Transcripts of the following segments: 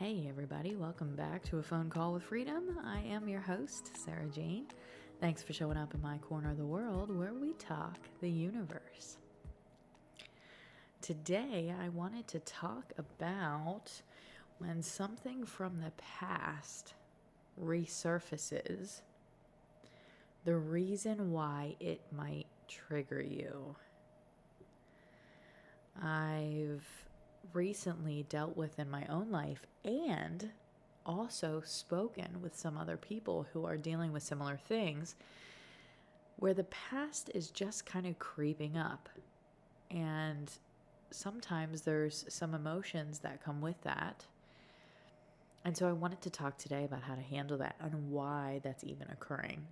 Hey everybody, welcome back to A Phone Call with Freedom. I am your host, Sarah Jane. Thanks for showing up in my corner of the world where we talk the universe. Today I wanted to talk about when something from the past resurfaces, the reason why it might trigger you. I've recently dealt with in my own life and also spoken with some other people who are dealing with similar things where the past is just kind of creeping up, and sometimes there's some emotions that come with that. And so I wanted to talk today about how to handle that and why that's even occurring.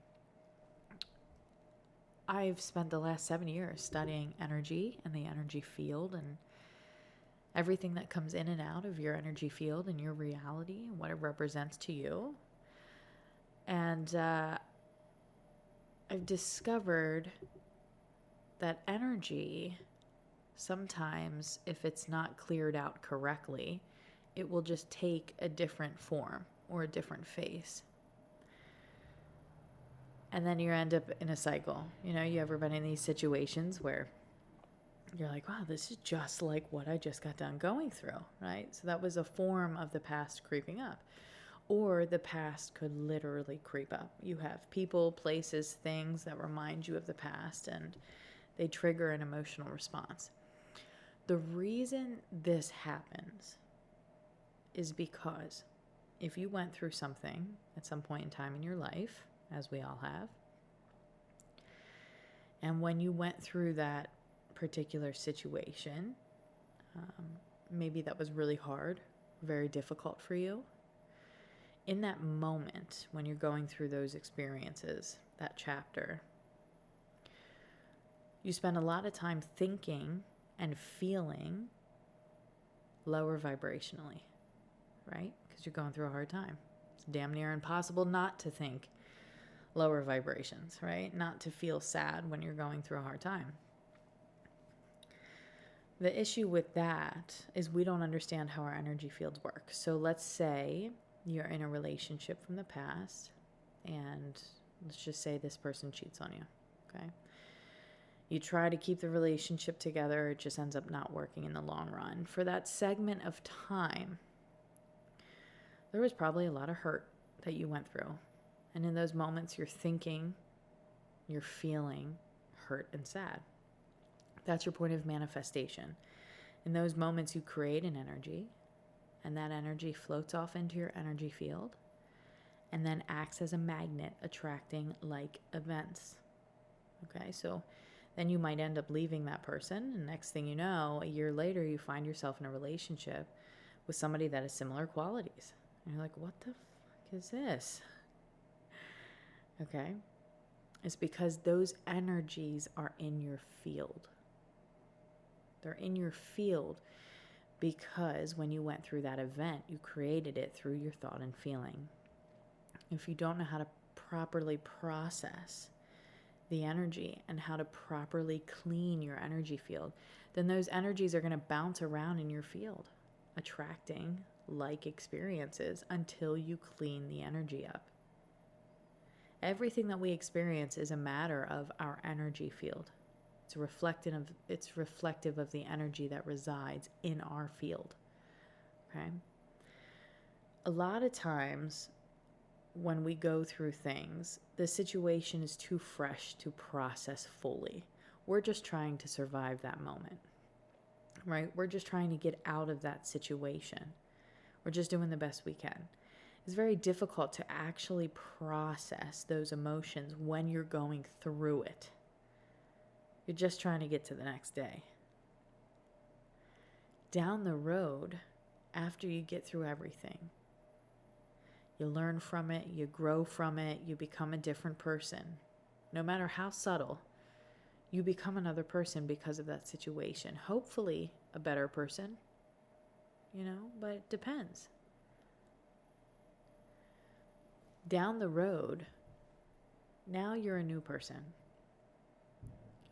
I've spent the last 7 years studying energy and the energy field and everything that comes in and out of your energy field and your reality and what it represents to you. And I've discovered that energy, sometimes if it's not cleared out correctly, it will just take a different form or a different face. And then you end up in a cycle. You know, you ever been in these situations where you're like, wow, this is just like what I just got done going through, right? So that was a form of the past creeping up. Or the past could literally creep up. You have people, places, things that remind you of the past, and they trigger an emotional response. The reason this happens is because if you went through something at some point in time in your life, as we all have, and when you went through that particular situation, maybe that was really hard, very difficult for you. In that moment, when you're going through those experiences, that chapter, you spend a lot of time thinking and feeling lower vibrationally, right? Because you're going through a hard time. It's damn near impossible not to think lower vibrations, right? Not to feel sad when you're going through a hard time. The issue with that is we don't understand how our energy fields work. So let's say you're in a relationship from the past, and let's just say this person cheats on you, okay? You try to keep the relationship together, it just ends up not working in the long run. For that segment of time, there was probably a lot of hurt that you went through. And in those moments, you're thinking, you're feeling hurt and sad. That's your point of manifestation. In those moments, you create an energy, and that energy floats off into your energy field and then acts as a magnet, attracting like events. Okay, so then you might end up leaving that person, and next thing you know, a year later, you find yourself in a relationship with somebody that has similar qualities. And you're like, what the fuck is this? Okay, it's because those energies are in your field. They're in your field because when you went through that event, you created it through your thought and feeling. If you don't know how to properly process the energy and how to properly clean your energy field, then those energies are going to bounce around in your field, attracting like experiences until you clean the energy up. Everything that we experience is a matter of our energy field. It's reflective of the energy that resides in our field. Okay? A lot of times when we go through things, the situation is too fresh to process fully. We're just trying to survive that moment. Right? We're just trying to get out of that situation. We're just doing the best we can. It's very difficult to actually process those emotions when you're going through it. You're just trying to get to the next day. Down the road, after you get through everything, you learn from it, you grow from it, you become a different person. No matter how subtle, you become another person because of that situation. Hopefully a better person, but it depends. Down the road, now you're a new person.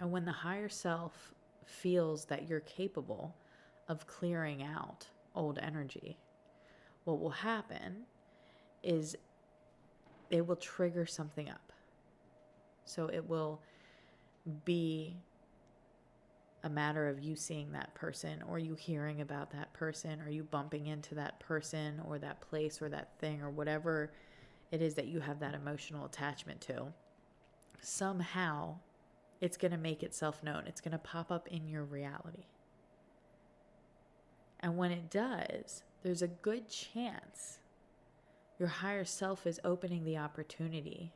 And when the higher self feels that you're capable of clearing out old energy, what will happen is it will trigger something up. So it will be a matter of you seeing that person, or you hearing about that person, or you bumping into that person or that place or that thing or whatever it is that you have that emotional attachment to. Somehow it's going to make itself known. It's going to pop up in your reality. And when it does, there's a good chance your higher self is opening the opportunity,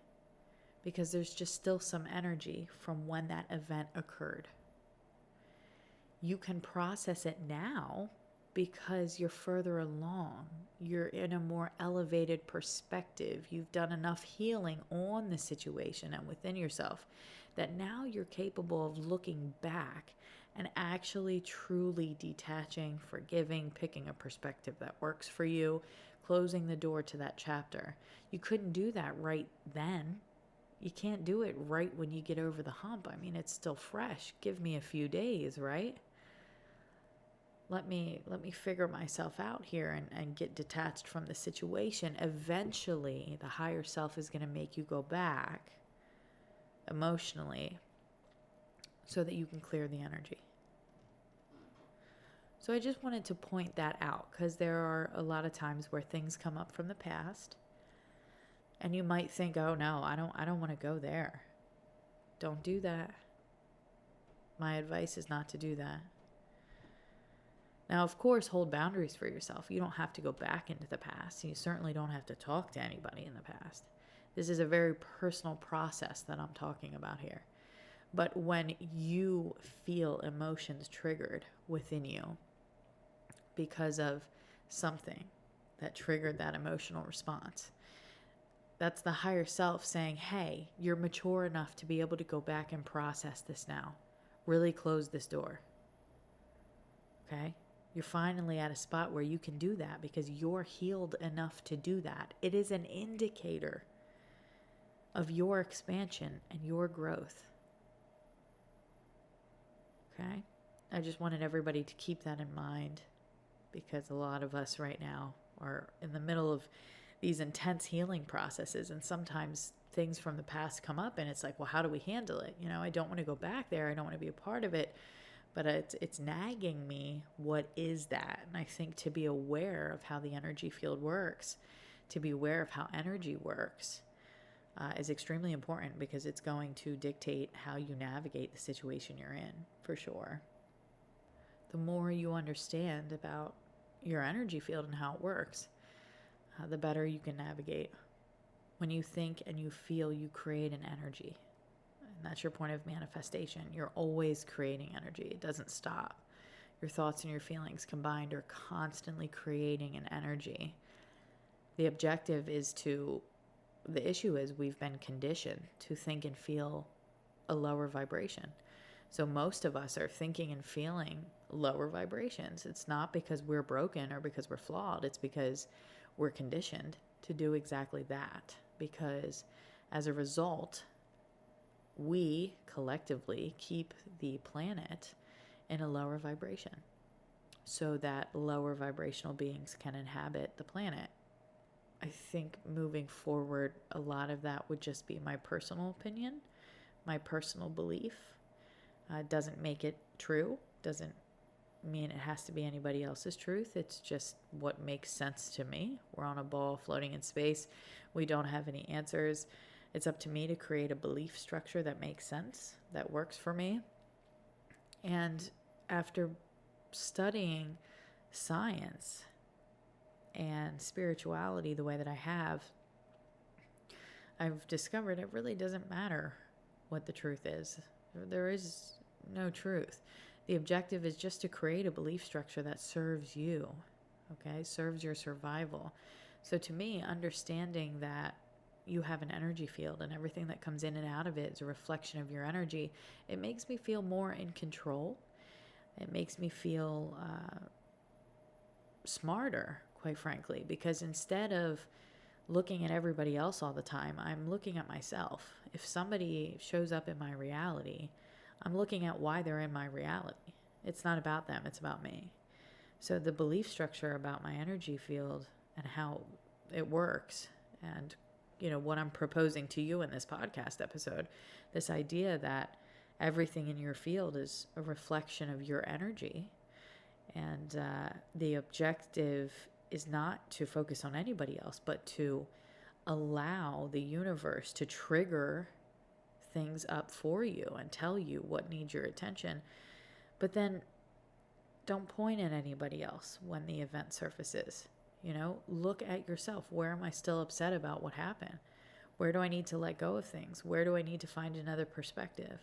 because there's just still some energy from when that event occurred. You can process it now because you're further along. You're in a more elevated perspective. You've done enough healing on the situation and within yourself that now you're capable of looking back and actually truly detaching, forgiving, picking a perspective that works for you, closing the door to that chapter. You couldn't do that right then. You can't do it right when you get over the hump. I mean, it's still fresh. Give me a few days, right? Let me figure myself out here and get detached from the situation. Eventually, the higher self is going to make you go back emotionally so that you can clear the energy. So I just wanted to point that out, because there are a lot of times where things come up from the past and you might think, oh no, I don't want to go there. Don't do that. My advice is not to do that. Now, of course, hold boundaries for yourself. You don't have to go back into the past. You certainly don't have to talk to anybody in the past. This is a very personal process that I'm talking about here. But when you feel emotions triggered within you because of something that triggered that emotional response, that's the higher self saying, hey, you're mature enough to be able to go back and process this now. Really close this door. Okay? You're finally at a spot where you can do that because you're healed enough to do that. It is an indicator of your expansion and your growth. Okay? I just wanted everybody to keep that in mind, because a lot of us right now are in the middle of these intense healing processes, and sometimes things from the past come up and it's like, well, how do we handle it? I don't want to go back there. I don't want to be a part of it. But it's nagging me. What is that? And I think to be aware of how the energy field works, to be aware of how energy works, is extremely important, because it's going to dictate how you navigate the situation you're in, for sure. The more you understand about your energy field and how it works, the better you can navigate. When you think and you feel, you create an energy. And that's your point of manifestation. You're always creating energy. It doesn't stop. Your thoughts and your feelings combined are constantly creating an energy. The issue is we've been conditioned to think and feel a lower vibration. So most of us are thinking and feeling lower vibrations. It's not because we're broken or because we're flawed. It's because we're conditioned to do exactly that. Because as a result, we collectively keep the planet in a lower vibration so that lower vibrational beings can inhabit the planet. I think moving forward, a lot of that would just be my personal opinion, my personal belief. Doesn't make it true, doesn't mean it has to be anybody else's truth. It's just what makes sense to me. We're on a ball floating in space. We don't have any answers. It's up to me to create a belief structure that makes sense, that works for me. And after studying science and spirituality the way that I have, I've discovered it really doesn't matter what the truth is. There is no truth. The objective is just to create a belief structure that serves you, okay? Serves your survival. So to me, understanding that you have an energy field and everything that comes in and out of it is a reflection of your energy, it makes me feel more in control. It makes me feel smarter, quite frankly, because instead of looking at everybody else all the time, I'm looking at myself. If somebody shows up in my reality, I'm looking at why they're in my reality. It's not about them, it's about me. So the belief structure about my energy field and how it works. And, what I'm proposing to you in this podcast episode, this idea that everything in your field is a reflection of your energy. And the objective is not to focus on anybody else, but to allow the universe to trigger things up for you and tell you what needs your attention. But then don't point at anybody else when the event surfaces. Look at yourself. Where am I still upset about what happened? Where do I need to let go of things? Where do I need to find another perspective?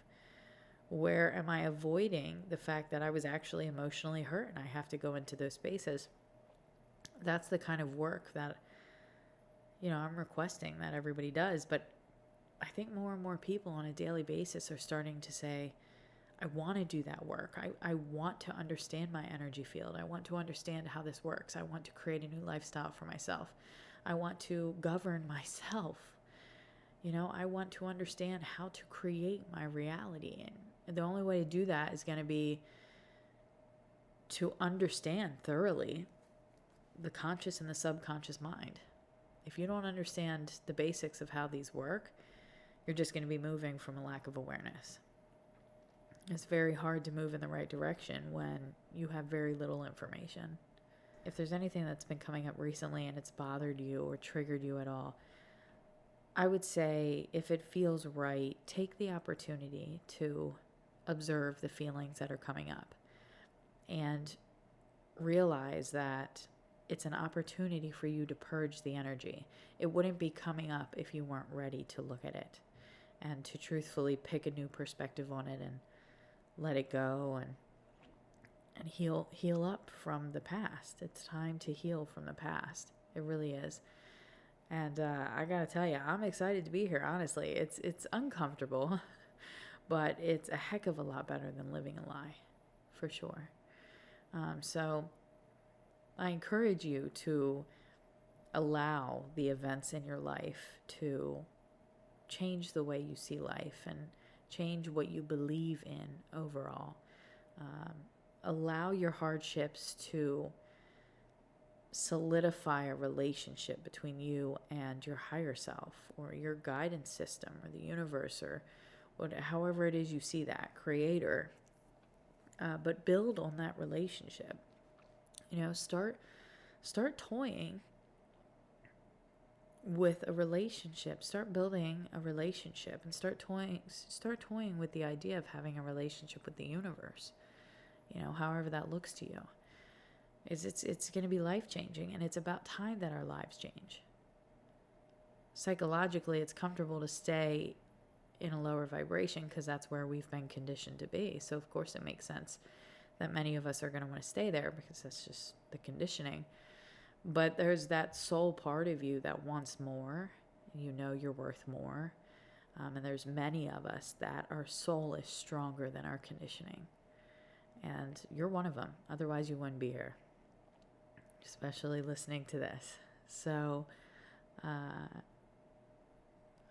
Where am I avoiding the fact that I was actually emotionally hurt and I have to go into those spaces? That's the kind of work that, I'm requesting that everybody does. But I think more and more people on a daily basis are starting to say, I want to do that work. I want to understand my energy field. I want to understand how this works. I want to create a new lifestyle for myself. I want to govern myself. I want to understand how to create my reality. And the only way to do that is going to be to understand thoroughly the conscious and the subconscious mind. If you don't understand the basics of how these work, you're just going to be moving from a lack of awareness. It's very hard to move in the right direction when you have very little information. If there's anything that's been coming up recently and it's bothered you or triggered you at all, I would say if it feels right, take the opportunity to observe the feelings that are coming up and realize that it's an opportunity for you to purge the energy. It wouldn't be coming up if you weren't ready to look at it and to truthfully pick a new perspective on it and let it go and heal up from the past. It's time to heal from the past. It really is. And I gotta tell you, I'm excited to be here. Honestly, it's uncomfortable, but it's a heck of a lot better than living a lie, for sure. So I encourage you to allow the events in your life to change the way you see life and change what you believe in overall. Allow your hardships to solidify a relationship between you and your higher self or your guidance system or the universe or however it is you see that, creator. But build on that relationship. Start toying with a relationship. Start building a relationship and start toying with the idea of having a relationship with the universe. However that looks to you. It's going to be life-changing, and it's about time that our lives change. Psychologically, it's comfortable to stay in a lower vibration because that's where we've been conditioned to be. So of course it makes sense that many of us are going to want to stay there because that's just the conditioning. But there's that soul part of you that wants more. You're worth more. And there's many of us that our soul is stronger than our conditioning. And you're one of them. Otherwise you wouldn't be here, especially listening to this. So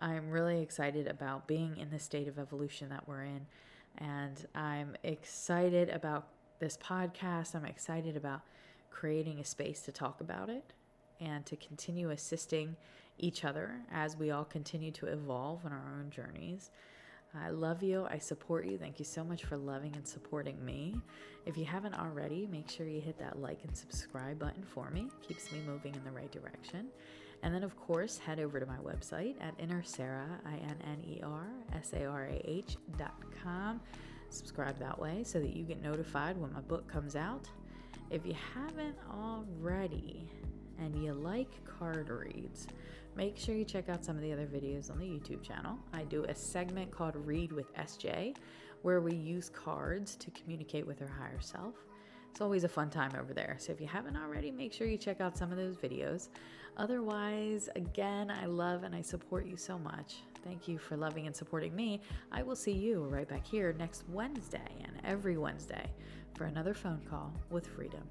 I'm really excited about being in the state of evolution that we're in. And I'm excited about this podcast. I'm excited about creating a space to talk about it and to continue assisting each other as we all continue to evolve in our own journeys. I love you. I support you. Thank you so much for loving and supporting me. If you haven't already, make sure you hit that like and subscribe button for me. Keeps me moving in the right direction. And then, of course, head over to my website at innersarah, INNERSARAH.com. Subscribe that way so that you get notified when my book comes out. If you haven't already and you like card reads, make sure you check out some of the other videos on the YouTube channel. I do a segment called Read with SJ, where we use cards to communicate with our higher self. It's always a fun time over there. So if you haven't already, make sure you check out some of those videos. Otherwise, again, I love and I support you so much. Thank you for loving and supporting me. I will see you right back here next Wednesday and every Wednesday for another phone call with freedom.